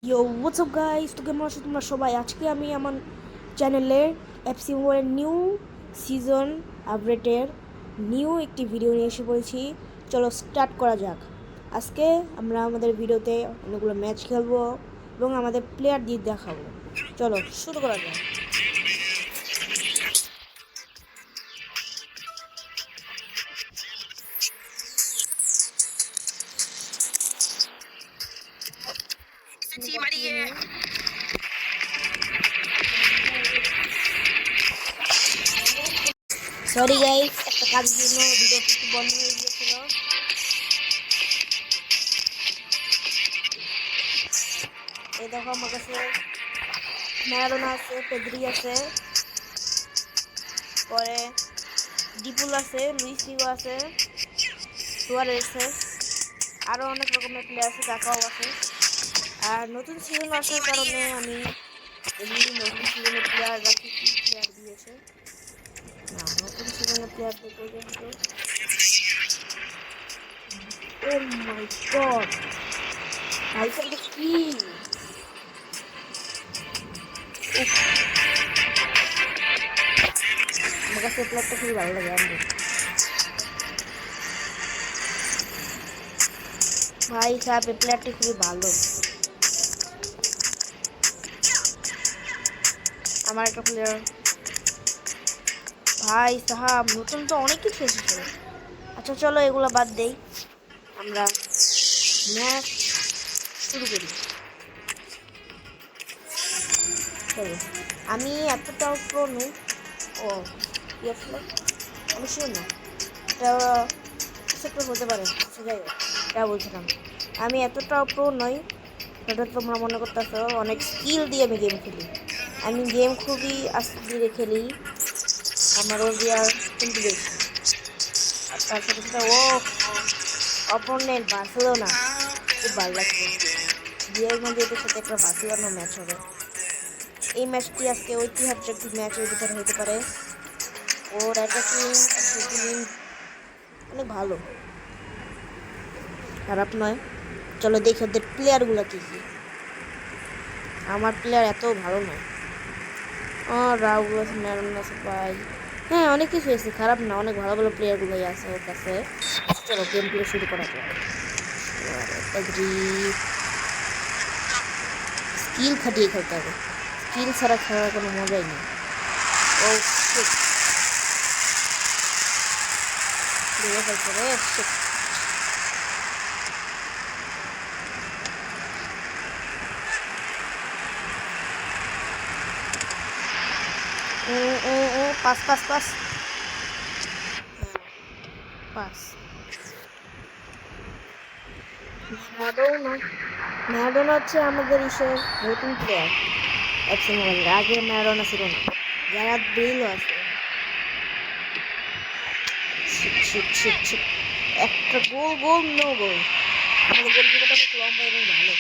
ইয়ো what's up guys, তো কেমন আছো তোমরা সবাই? আজকে আমি আমার চ্যানেলে এফসি মোবাইলের নিউ সিজন আপডেটের নিউ একটি ভিডিও নিয়ে এসে পড়েছি। চলো স্টার্ট করা যাক। আজকে আমরা আমাদের ভিডিওতে অনেকগুলো ম্যাচ খেলবো এবং আমাদের প্লেয়ার দিয়ে দেখাবো। চলো শুরু করা যাক। সরি গাইস, একটা কাজের জন্য ভিডিওটি একটু বন্ধ হয়ে গিয়েছিল। এই দেখো আমার কাছে ম্যারাডোনা আছে, পেদ্রি আছে, পরে ডিপুল আছে, লুইস ফিগো আছে, সুয়ারেস আছে, আরও অনেক রকমের প্লেয়ার আছে, কাকাও আছে। আর নতুন সিজন আসার কারণে আমি এমনি নতুন সিজনের প্লেয়াররা কি কি প্লেয়ার দিয়েছে না, নতুন সিজনের প্লেয়ার দেখবো কিন্তু ও মাই গড, আইসনটা কি! আমার কাছে প্লেয়ারটা খুবই ভালো লাগে। আমি ভাই সাহেব, এই প্লেয়ারটি খুবই ভালো। আমার একটা প্লেয়ার ভাই সাহাব, নতুন তো অনেক কিছু এসেছে। আচ্ছা চলো এগুলো বাদ দেই, আমরা ম্যাচ শুরু করি। চলো, আমি এতটাও প্রো নই। ও কি আসলে আমি শিওর না, এটা কিছু একটা হতে পারে। আচ্ছা যাই হোক, এটা বলছিলাম আমি এতটাও প্রো নই। এটা তোমরা মনে করতেছো অনেক স্কিল দিয়ে আমি গেম খেলি। আমি গেম খুবই আস্তে ধীরে খেলি, আমার ওভিআর কিন্তু বেশি। আর তার সাথে সাথে অপোনেন্ট বার্সেলোনা, খুব ভালো লাগছে। রিয়াল মাদ্রিদের সাথে একটা বার্সেলোনা ম্যাচ হবে। এই ম্যাচটি আজকে ঐতিহাসিক একটি ম্যাচের ভিতরে হতে পারে। ওর অ্যাটাকিং অনেক ভালো, খারাপ নয়। চলো দেখি ওদের প্লেয়ারগুলো কী কী। আমার প্লেয়ার এত ভালো নয়। রাহুল আছে, ম্যারন আছে ভাই। হ্যাঁ অনেক কিছু এসেছে, খারাপ না, অনেক ভালো ভালো প্লেয়ারগুলোই আছে ওর কাছে। চলো গেম প্লে শুরু করা যাক। স্কিল খাটিয়ে খেলতে হবে, স্কিল ছাড়া খেলার কোনো মজাই নেই। ও শিট, ভেঙে ফেলছে রে, shit. Pass pass pass pass. Maradona, Maradona হচ্ছে আমাদের ইসের নতুন প্লেয়ার। এফসি মোবাইলের আগে ম্যারাডোনা ছিল না। যারা বেলও আছে। শিট শিট শিট শিট, একটা গোল গোল নো গোল। আমাদের গোলকিপারটা অনেক লম্বা এবং ভালো,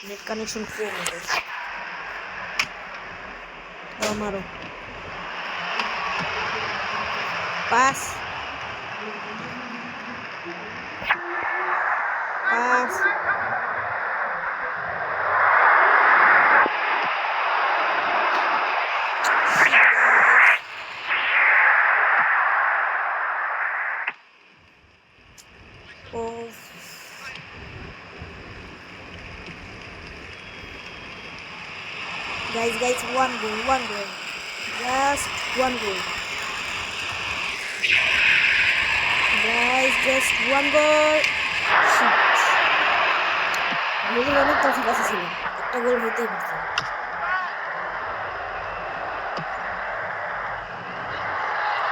নেট কানেকশন খুব আমাদের। আমারও পাস পাস। ও guys, one goal, just one goal, guys, just one goal. Shit, গোলের অনেক কাছাকাছি ছিল, একটা গোল হতেই পারত।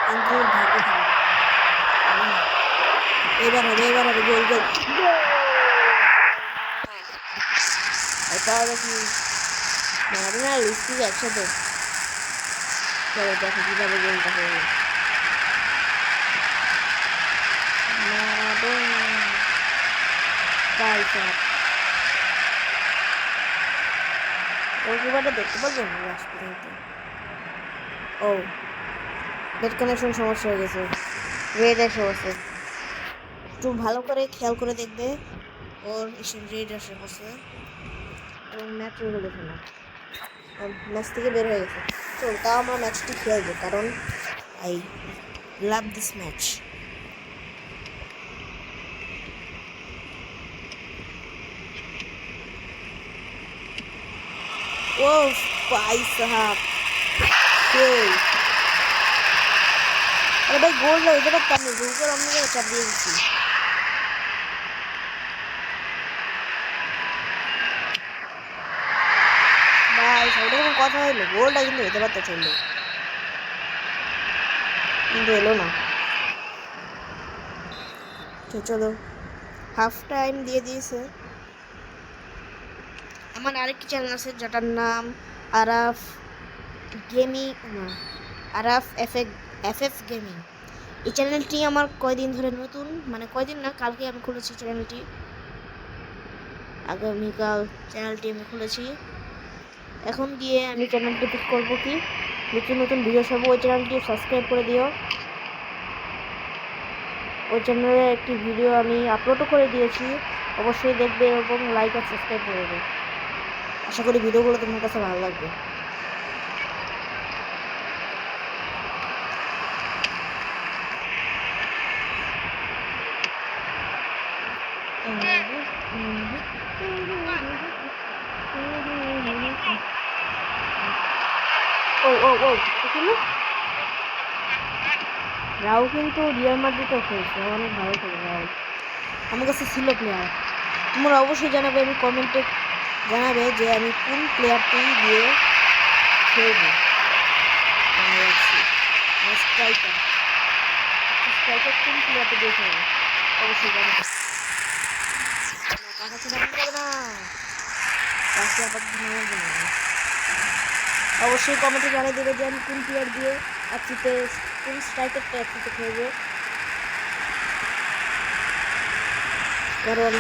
কিন্তু ভাগ্য খারাপ। এবার হবে গোল গোল। এটা কি ম্যারাডোনা আর লুইস ফিগো একসাথে? চলো দেখো কিভাবে গোলটা হয়ে। ম্যারাডোনা গোলকিপারটা দেখতে পারবো না লাস্ট পর্যন্ত। ও নেট কানেকশন সমস্যা হয়ে গেছে, রেড এসে গেছে। একটু ভালো করে খেয়াল করে দেখবে। ওর রেড আসে বসে এবং ম্যাচ হয়ে গেছে না, ম্যাচ থেকে বের হয়ে গেছে। চল তাও আমরা ম্যাচটি খেলবো কারণ আই লাভ দিস ম্যাচ। ও ভাই সাহাব अरे भाई गोल लो इधर कम नहीं ऊपर हमने कर दी थी भाई साइड में কথা হইলো গোলটা কিন্তু হতে পারতো চললো কিন্তু এলো না। তো চলো হাফ টাইম দিয়ে দিয়েছে। আমার আরেকটি চ্যানেল আছে যেটার নাম Araf gaming, Araf FF gaming. এই চ্যানেলটি আমার কয়দিন ধরে নতুন, মানে কয়দিন না, কালকে আমি খুলেছি চ্যানেলটি, আগামীকাল চ্যানেলটি আমি খুলেছি। এখন গিয়ে আমি চ্যানেলটি পিক করবো কি নতুন নতুন ভিডিও সব, ওই চ্যানেলটি সাবস্ক্রাইব করে দিও। ওই চ্যানেলে একটি ভিডিও আমি আপলোডও করে দিয়েছি, অবশ্যই দেখবে এবং লাইক আর সাবস্ক্রাইব করে দেবে। আশা করি ভিডিওগুলো তোমার কাছে ভালো লাগবে। ও ও ও রাও কিন্তু রিয়াল মাদ্রিদও খেলছে, অনেক ভালো খেলে রাও, আমার কাছে ছিল প্লেয়ার। তোমরা অবশ্যই জানাবে, আমি কমেন্টে জানাবে যে আমি কোন প্লেয়ারটি দিয়ে খেলবো। স্ট্রাইকার স্ট্রাইকার কোন প্লেয়ারটি দিয়ে খেলবো অবশ্যই জানাবে। টাকা ছিল না কাছে আপাতত নেবো না, অবশ্যই কমেন্টে জানিয়ে দেবে যে আমি কোন প্লেয়ার দিয়ে একটিতে কোন স্ট্রাইকারটা একটিতে খেলবো। কারণ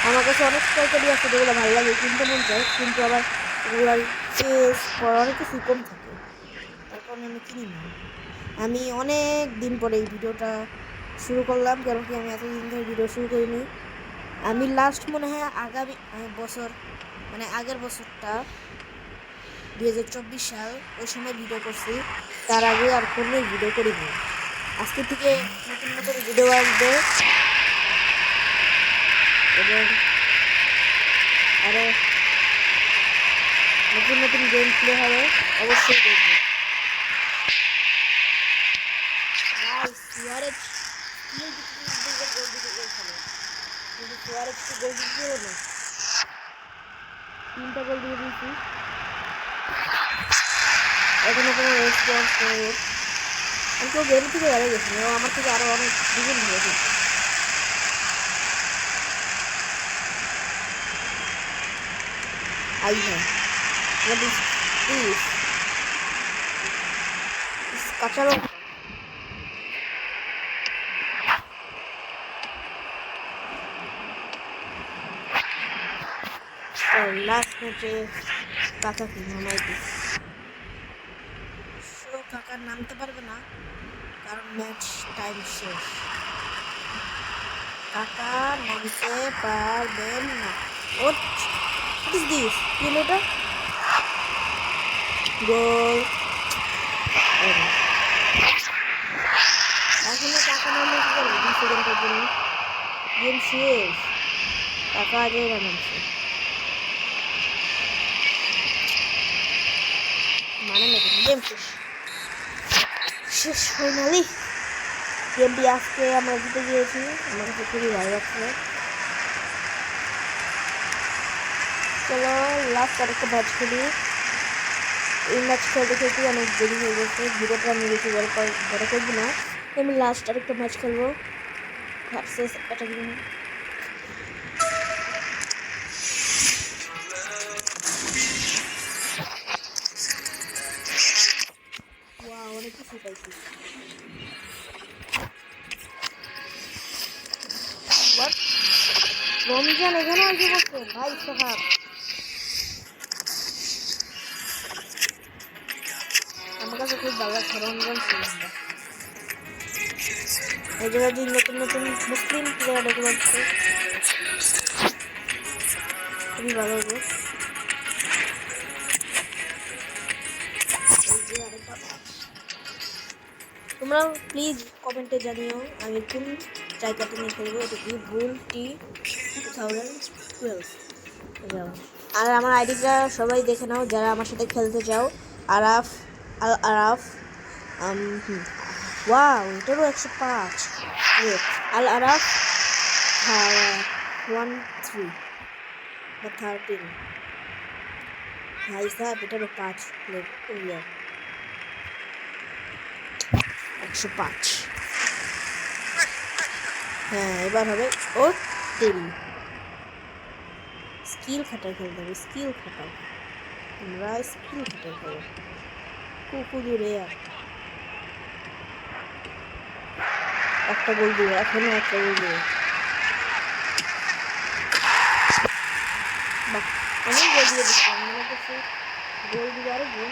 আমার কাছে অনেক স্ট্রাইকারই আছে যেগুলো ভালো লাগে কিনতে মন চায়, কিন্তু আবার এগুলার চেস অনেক কিছু কম থাকে, তার কারণে আমি কিনি না। আমি অনেক দিন পরে এই ভিডিওটা শুরু করলাম, কারণ কি আমি এতদিন ধরে ভিডিও শুরু করিনি। আমি লাস্ট মনে হয় আগামী বছর, মানে আগের বছরটা 2024 সাল, ওই সময় ভিডিও করছি, তার আগে আর কোনো ভিডিও করিনি। আজকে থেকে নতুন নতুন ভিডিও আসবে এবং আরও নতুন নতুন গেম প্লে হবে, অবশ্যই দেখবে। সুয়ারেজ গোল দিতে গেছিল, কিন্তু সুয়ারেজ কি গোল দিতে হলো, 3টা গোল দিয়ে দিয়েছি, এখনো কোনো রেসপন্স নেই। আমি কেউ গেম থেকে বেড়ে গেছি, ও আমার থেকে আরো অনেক দ্বিগুণ ভালো খেলছে। आई है what is this कचरा। और लास्ट मैचे काका की नामाइती शो काका नामते पारबे ना कारण मैच टाइम शेष, काका नामते पारबेन ना। What is this? ये लोटा गोल এখন টাকা নামলে কি করবো, 2 সেকেন্ডের জন্য গেম শেষ, টাকা আগে নামছে মানে না, গেম শেষ শেষ ফাইনালি গেমটি আজকে আমরা জিতে গিয়েছি, আমার কাছে খুবই ভালো লাগছে। চলো লাস্ট আরেকটা ম্যাচ খেলি। এই ম্যাচ খেলতে খেলতে অনেক দেরি হয়ে গেছে, ভিডিওটা আমি বেশি বড় করবো না, আমি লাস্ট আরেকটা ম্যাচ খেলবো ভার্সেস একটা গেম। অনেক কিছু পাইছি, রমজান এখানে আসে বসছে ভাই সাহাব, আমার কাছে খুব ভালো লাগছে রমজান সিনেমাটা। এই জায়গায় নতুন নতুন মুসলিম প্লেয়ার দেখতে পাচ্ছি, খুবই ভালো হবে। তোমরা প্লিজ কমেন্টে জানিও আমি কোন জায়গাটা নিয়ে খেলবো। এটা কি বুল টি 2012। আর আমার আইডিটা সবাই দেখে নাও যারা আমার সাথে খেলতে চাও। আরাফ আরাফ ওয়াও এটারও 105। আল আরাফ 13 বা 13 ভাই সাহেব এটারও 5 ইয়ার 105। হ্যাঁ এবার হবে ও দেরি স্কিল খাটাই খেলতে হবে। স্কিল খাটাও আমরা স্কিল খাটাই খেলো কুকুরে আর একটা গোল দিয়ে এখনো একটা গোল দিয়ে অনেক গোল দিয়ে দিচ্ছি মনে করছি গোল দিয়ে আরো গোল।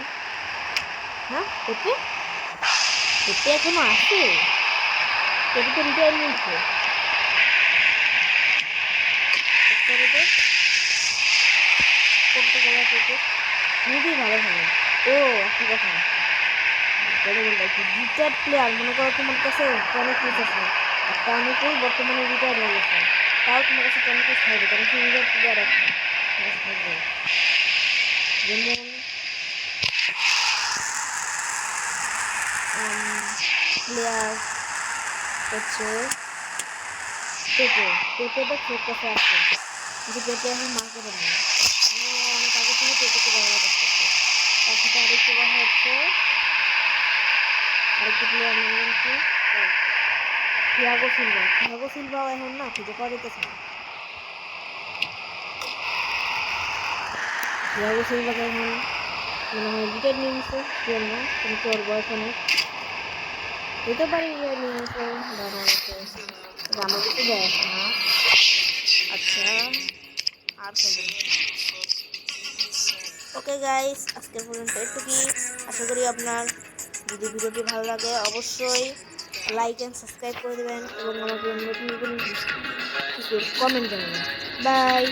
হ্যাঁ পেঁপে পেঁপে এখনো আছে। পেঁপে তো রিটায়ারমেন্ট করতে গেলে পেঁপে খুবই ভালো হবে। ও একটা কথা রিটায়ার্ড প্লেয়ার মনে করো তোমার কাছে অনেক কিছু আছে একটা অনেকেই বর্তমানে রিটায়ার্ড হয়ে গেছে তাও তোমার কাছে অনেক কিছু থাকবে কারণ কি রিটায়ার্ড প্লেয়ার আছে যেমন প্লেয়ার হচ্ছে পেঁপে পেঁপেটা খেয়ে কাছে আছে কিন্তু পেঁপে এখন মার্কেটে নেই অনেক আগে থেকে পেঁপেকে ব্যবহার করতেছে তার সাথে আরেকটু কথা হচ্ছে আরেকটু প্লেয়ার নাম হচ্ছে থিয়াগো সিলভাও এখন না খুঁজে পাওয়া যেতেছে না। থিয়াগো সিলভাকে এখন মনে হয় রিটায়ার নিয়ে নিচ্ছে কেউ না কিন্তু ওর বয়স অনেক হতে পারে রিটায়ার নিয়ে নিচ্ছে বা আমার কিছু দেয় আসে না। আচ্ছা আর ওকে গাইস আজকের পর্যন্ত এটুকুই। আশা করি আপনার যদি ভিডিওটি ভালো লাগে অবশ্যই লাইক অ্যান্ড সাবস্ক্রাইব করে দেবেন এবং আমাকে নতুন নতুন কমেন্ট জানাবেন। বাই।